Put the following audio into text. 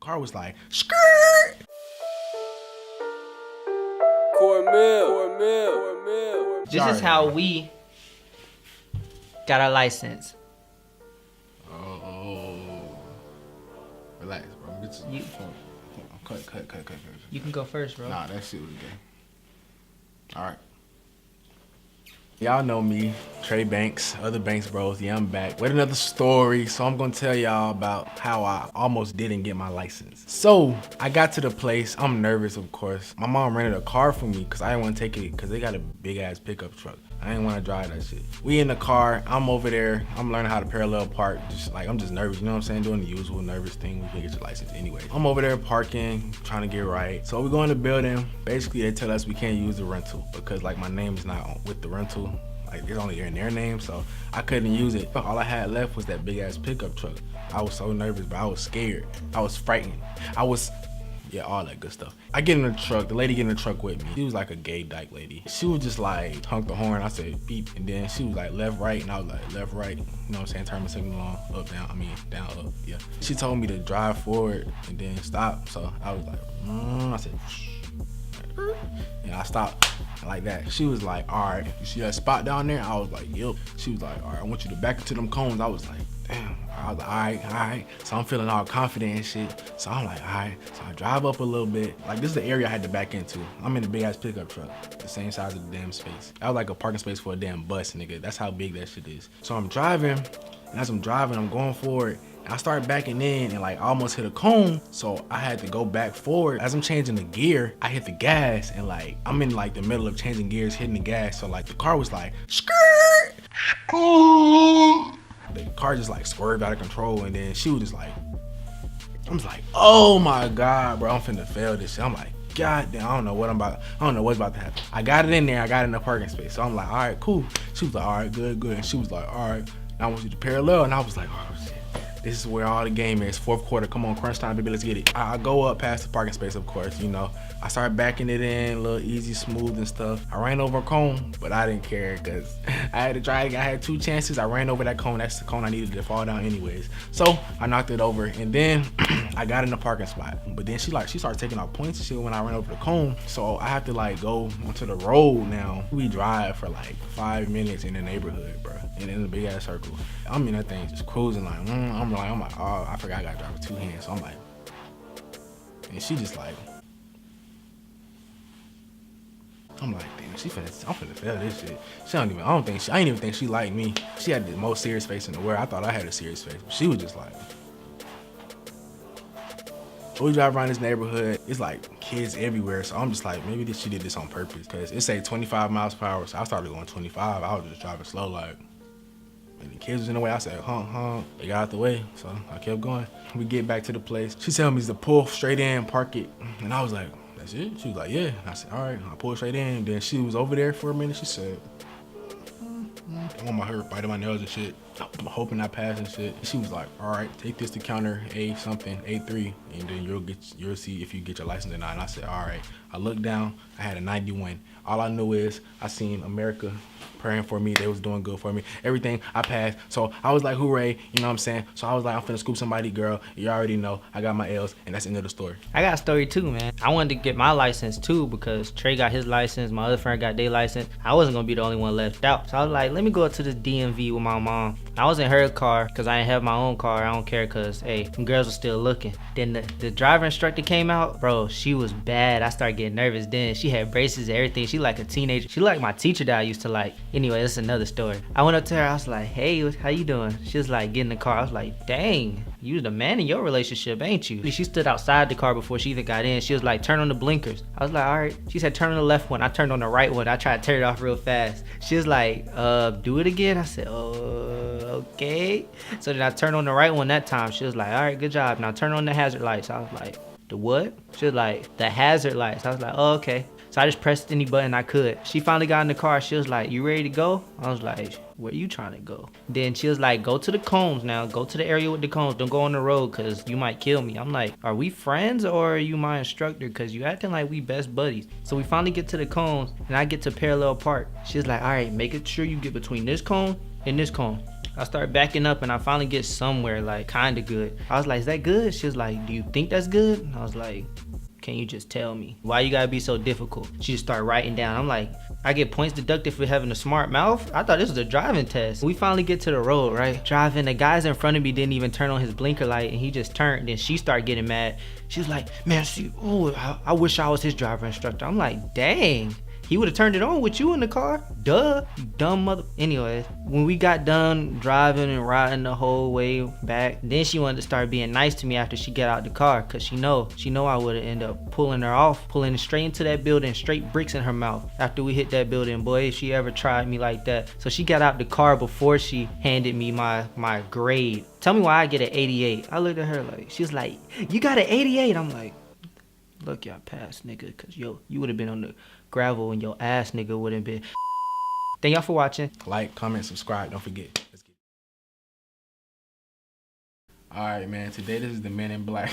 car was like, skirt. This is how we got our license. Oh, relax, bro. Get your phone. Cut. You can go first, bro. Nah, that shit was gay. All right. Y'all know me, Trey Banks, other Banks bros. Yeah, I'm back with another story. So I'm gonna tell y'all about how I almost didn't get my license. So I got to the place. I'm nervous, of course. My mom rented a car for me because I didn't want to take it because they got a big ass pickup truck. I didn't want to drive that shit. We in the car. I'm over there. I'm learning how to parallel park. I'm just nervous. You know what I'm saying? Doing the usual nervous thing. We can get your license anyway. I'm over there parking, trying to get right. So we go in the building. Basically, they tell us we can't use the rental because like my name is not with the rental. Like it's only in their name, so I couldn't use it. All I had left was that big ass pickup truck. I was so nervous, but I was scared. I was frightened. Yeah, all that good stuff. I get in the truck, the lady get in the truck with me. She was like a gay dyke lady. She was just like, honk the horn, I said beep, and then she was like left, right, and I was like left, right. You know what I'm saying? Turn my signal on, up, down, down, up, yeah. She told me to drive forward and then stop, so I was like, I said, and I stopped like that. She was like, all right, you see that spot down there? I was like, yep. She was like, all right, I want you to back into them cones. I was like, damn. I was like, all right. So I'm feeling all confident and shit. So I'm like, all right. So I drive up a little bit. Like this is the area I had to back into. I'm in a big ass pickup truck, the same size of the damn space. That was like a parking space for a damn bus, nigga. That's how big that shit is. So I'm driving, and as I'm driving, I'm going forward. I started backing in and like I almost hit a cone, so I had to go back forward. As I'm changing the gear, I hit the gas and like I'm in like the middle of changing gears, hitting the gas, so like the car was like skirt. The car just like swerved out of control, and then she was just like, I was like, oh my god, bro, I'm finna fail this shit. I'm like, god damn, I don't know what's about to happen. I got it in there, I got it in the parking space, so I'm like, all right, cool. She was like, all right, good, and she was like, all right, now I want you to parallel, and I was like, oh shit. This is where all the game is. Fourth quarter, come on, crunch time, baby, let's get it. I go up past the parking space, of course, you know. I started backing it in, a little easy, smooth and stuff. I ran over a cone, but I didn't care because I had to try it. I had 2 chances. I ran over that cone. That's the cone I needed to fall down anyways. So I knocked it over, and then I got in the parking spot. But then she started taking out points and shit when I ran over the cone. So I have to like go onto the road now. We drive for like 5 minutes in the neighborhood, bro. And in a big ass circle. I'm in that thing just cruising like, I'm like, oh, I forgot I gotta drive with 2 hands. So I'm like, and she just like, I'm like, damn, I'm finna fail this shit. I didn't even think she liked me. She had the most serious face in the world. I thought I had a serious face. She was just like, we drive around this neighborhood, it's like kids everywhere. So I'm just like, maybe she did this on purpose. Cause it say 25 miles per hour. So I started going 25. I was just driving slow like, and the kids was in the way. I said, honk. They got out the way, so I kept going. We get back to the place. She told me to pull straight in, park it. And I was like, that's it? She was like, yeah. I said, all right. I pulled straight in. And then she was over there for a minute. She said, I want my hair biting my nails and shit. I'm hoping I pass and shit. She was like, all right, take this to counter A3, and then you'll see if you get your license or not. And I said, all right. I looked down. I had a 91. All I knew is I seen America praying for me. They was doing good for me. Everything I passed. So I was like, hooray, you know what I'm saying? So I was like, I'm finna scoop somebody, girl. You already know. I got my L's, and that's the end of the story. I got a story too, man. I wanted to get my license too because Trey got his license, my other friend got their license. I wasn't gonna be the only one left out. So I was like, let me go up to this DMV with my mom. I was in her car because I didn't have my own car. I don't care because, hey, them girls were still looking. Then the driver instructor came out. Bro, she was bad. I started getting nervous then. She had braces and everything. She like a teenager. She like my teacher that I used to like. Anyway, that's another story. I went up to her. I was like, hey, how you doing? She was like, get in the car. I was like, dang, you the man in your relationship, ain't you? She stood outside the car before she even got in. She was like, turn on the blinkers. I was like, all right. She said, turn on the left one. I turned on the right one. I tried to turn it off real fast. She was like, do it again. I said, okay. So then I turned on the right one that time. She was like, all right, good job. Now turn on the hazard lights. I was like, the what? She was like, the hazard lights. I was like, oh, okay. So I just pressed any button I could. She finally got in the car. She was like, you ready to go? I was like, where you trying to go? Then she was like, go to the cones now. Go to the area with the cones. Don't go on the road because you might kill me. I'm like, are we friends or are you my instructor? Because you acting like we best buddies. So we finally get to the cones and I get to parallel park. She was like, all right, make sure you get between this cone and this cone. I start backing up and I finally get somewhere like kind of good. I was like, is that good? She was like, do you think that's good? And I was like, can you just tell me? Why you gotta be so difficult? She just started writing down. I'm like, I get points deducted for having a smart mouth? I thought this was a driving test. We finally get to the road, right? Driving, the guys in front of me didn't even turn on his blinker light and he just turned. Then she started getting mad. She was like, man, see, oh, I wish I was his driver instructor. I'm like, dang. He would have turned it on with you in the car. Duh, you dumb mother. Anyways, when we got done driving and riding the whole way back, then she wanted to start being nice to me after she got out the car, cause she know I would have ended up pulling her off, pulling her straight into that building, straight bricks in her mouth. After we hit that building, boy, if she ever tried me like that. So she got out the car before she handed me my grade. Tell me why I get an 88. I looked at her like, she was like, you got an 88. I'm like, look, y'all passed, nigga, cause yo, you would have been on the gravel and your ass nigga wouldn't be. Thank y'all for watching. Like, comment, subscribe. Don't forget. Let's get it. All right, man. Today this is the Men in Black.